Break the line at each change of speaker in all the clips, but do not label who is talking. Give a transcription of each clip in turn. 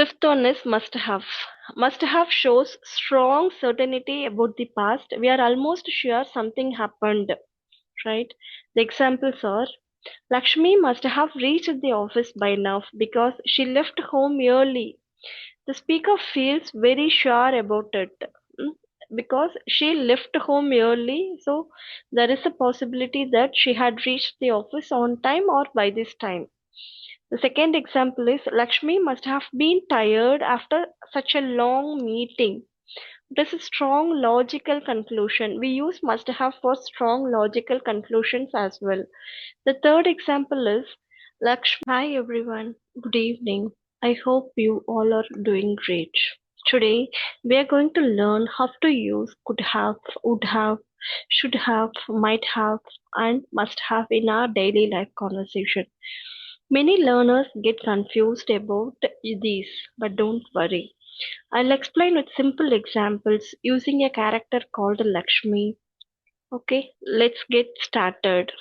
Fifth one is must have. Must have shows strong certainty about the past. We are almost sure something happened, right? The examples are Lakshmi must have reached the office by now because she left home early. The speaker feels very sure about it mm, because she left home early, so there is a possibility that she had reached the office on time or by this time. The second example is Lakshmi must have been tired after such a long meeting. This is strong logical conclusion. We use must have for strong logical conclusions as well. The third example is Lakshmi. Hi everyone, good evening. I hope you all are doing great. Today we are going to learn how to use could have, would have, should have, might have, and must have in our daily life conversation. Many learners get confused about these, but don't worry. I'll explain with simple examples using a character called Lakshmi. Okay, let's get started.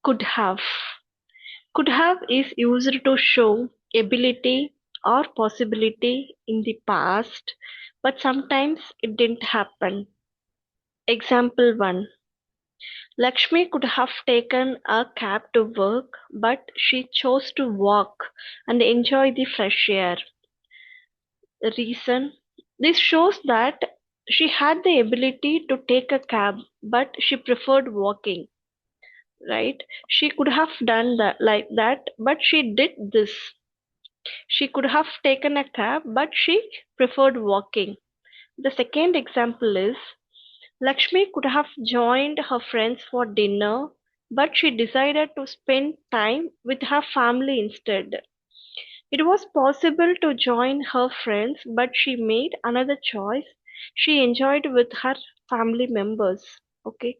Could have. Could have is used to show ability or possibility in the past, but sometimes it didn't happen. Example 1. Lakshmi could have taken a cab to work, but she chose to walk and enjoy the fresh air. The reason? This shows that she had the ability to take a cab, but she preferred walking, right? She could have done that like that, but she did this. She could have taken a cab, but she preferred walking. The second example is Lakshmi could have joined her friends for dinner, but she decided to spend time with her family instead. It was possible to join her friends, but she made another choice. She enjoyed with her family members. Okay.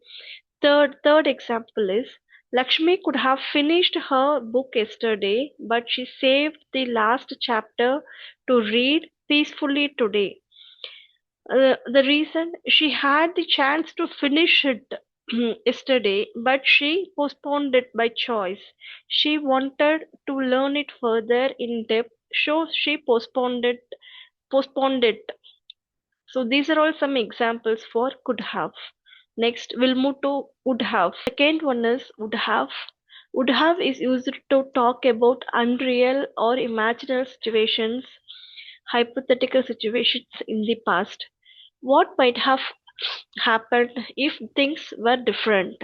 Third example is Lakshmi could have finished her book yesterday, but she saved the last chapter to read peacefully today. The reason she had the chance to finish it yesterday, but she postponed it by choice. She wanted to learn it further in depth, so she postponed it. Postponed it. So these are all some examples for could have. Next, we'll move to would have. Second one is would have. Would have is used to talk about unreal or imaginary situations, hypothetical situations in the past. What might have happened if things were different?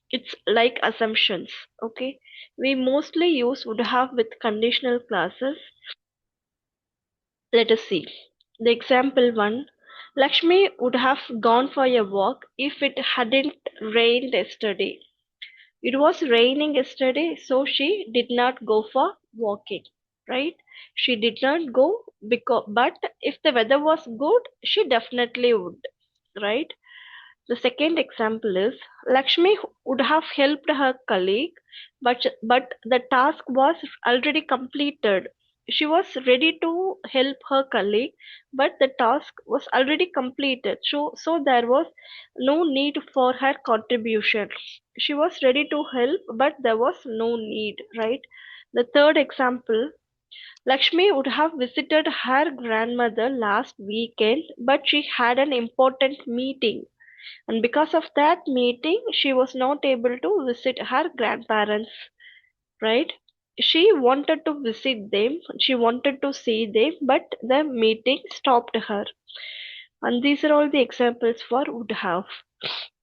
It's like assumptions. Okay. We mostly use would have with conditional clauses. Let us see. The example one Lakshmi would have gone for a walk if it hadn't rained yesterday. It was raining yesterday, so she did not go for walking, right? She did not go but if the weather was good, she definitely would, right? The second example is Lakshmi would have helped her colleague, but the task was already completed. She was ready to help her colleague, but the task was already completed. So there was no need for her contribution. She was ready to help, but there was no need, right? The third example Lakshmi would have visited her grandmother last weekend, but she had an important meeting. And because of that meeting, she was not able to visit her grandparents, right? She wanted to visit them, she wanted to see them, but the meeting stopped her. And these are all the examples for would have.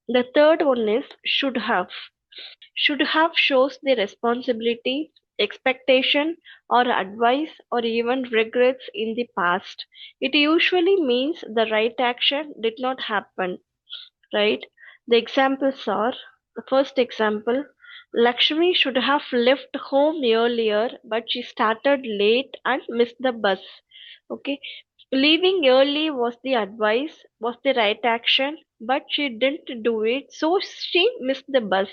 The third one is should have. Should have shows the responsibility, expectation, or advice, or even regrets in the past. It usually means the right action did not happen, right? The examples are the first example Lakshmi should have left home earlier, but she started late and missed the bus. Okay, leaving early was the advice, was the right action, but she didn't do it, so she missed the bus.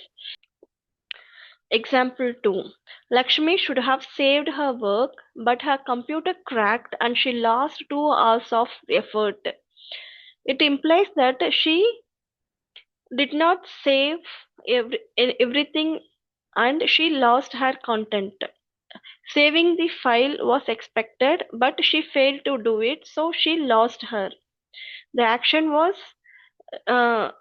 Example 2 Lakshmi should have saved her work, but her computer cracked and she lost 2 hours of effort. It implies that she did not save everything and she lost her content. Saving the file was expected, but she failed to do it, so she lost her. The action was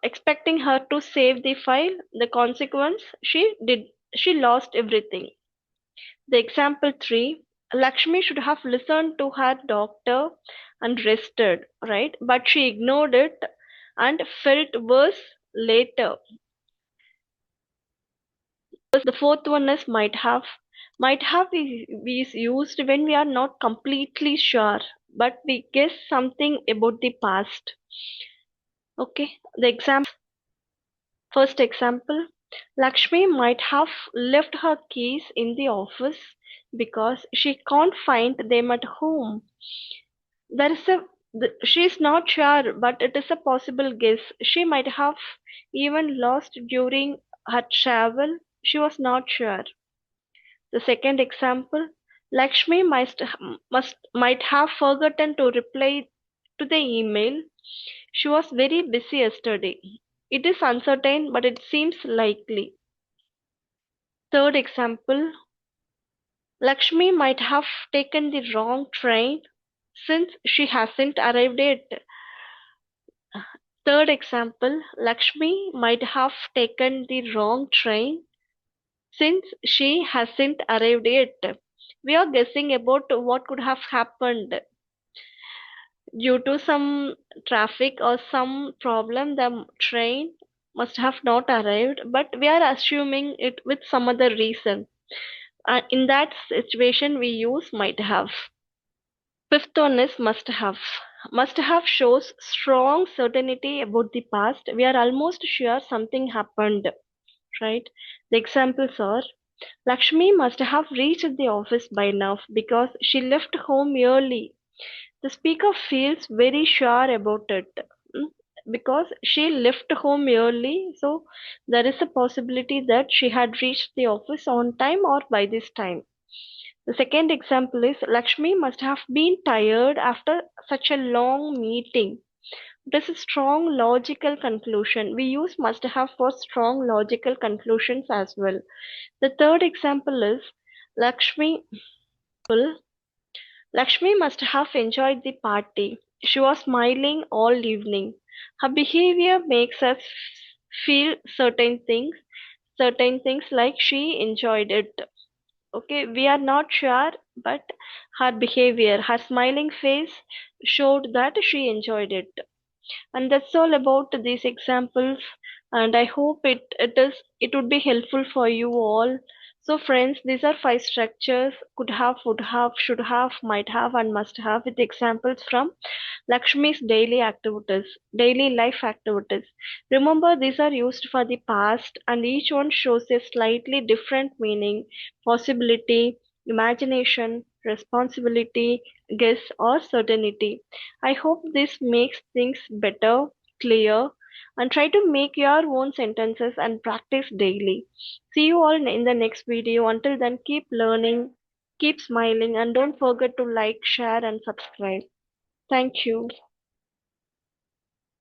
expecting her to save the file. The consequence, she lost everything. The example 3, Lakshmi should have listened to her doctor and rested, right? But she ignored it and felt worse later. The fourth one is might have. Might have is used when we are not completely sure, but we guess something about the past. Okay, the example. First example, Lakshmi might have left her keys in the office because she can't find them at home. There is she's not sure, but it is a possible guess. She might have even lost during her travel. She was not sure. The second example, Lakshmi might have forgotten to reply to the email. She was very busy yesterday. It is uncertain, but it seems likely. Third example, Lakshmi might have taken the wrong train since she hasn't arrived yet. Third example, Lakshmi might have taken the wrong train since she hasn't arrived yet. We are guessing about what could have happened due to some traffic or some problem. The train must have not arrived, but we are assuming it with some other reason. In that situation, we use might have. Fifth one is must have. Must have shows strong certainty about the past. We are almost sure something happened, right? The examples are Lakshmi must have reached the office by now because she left home early. The speaker feels very sure about it, mm, because she left home early, so there is a possibility that she had reached the office on time or by this time. The second example is Lakshmi must have been tired after such a long meeting. This is strong logical conclusion. We use must have for strong logical conclusions as well. The third example is Lakshmi Lakshmi must have enjoyed the party. She was smiling all evening. Her behavior makes us feel certain things like she enjoyed it. Okay, we are not sure, but her behavior, her smiling face showed that she enjoyed it. And that's all about these examples, and I hope it would be helpful for you all. So friends, these are five structures: could have, would have, should have, might have, and must have, with examples from Lakshmi's daily life activities. Remember, these are used for the past, and each one shows a slightly different meaning: possibility, imagination, responsibility, guess, or certainty. I hope this makes things better, clear, and try to make your own sentences and practice daily. See you all in the next video. Until then, keep learning, keep smiling, and don't forget to like, share, and subscribe. Thank you.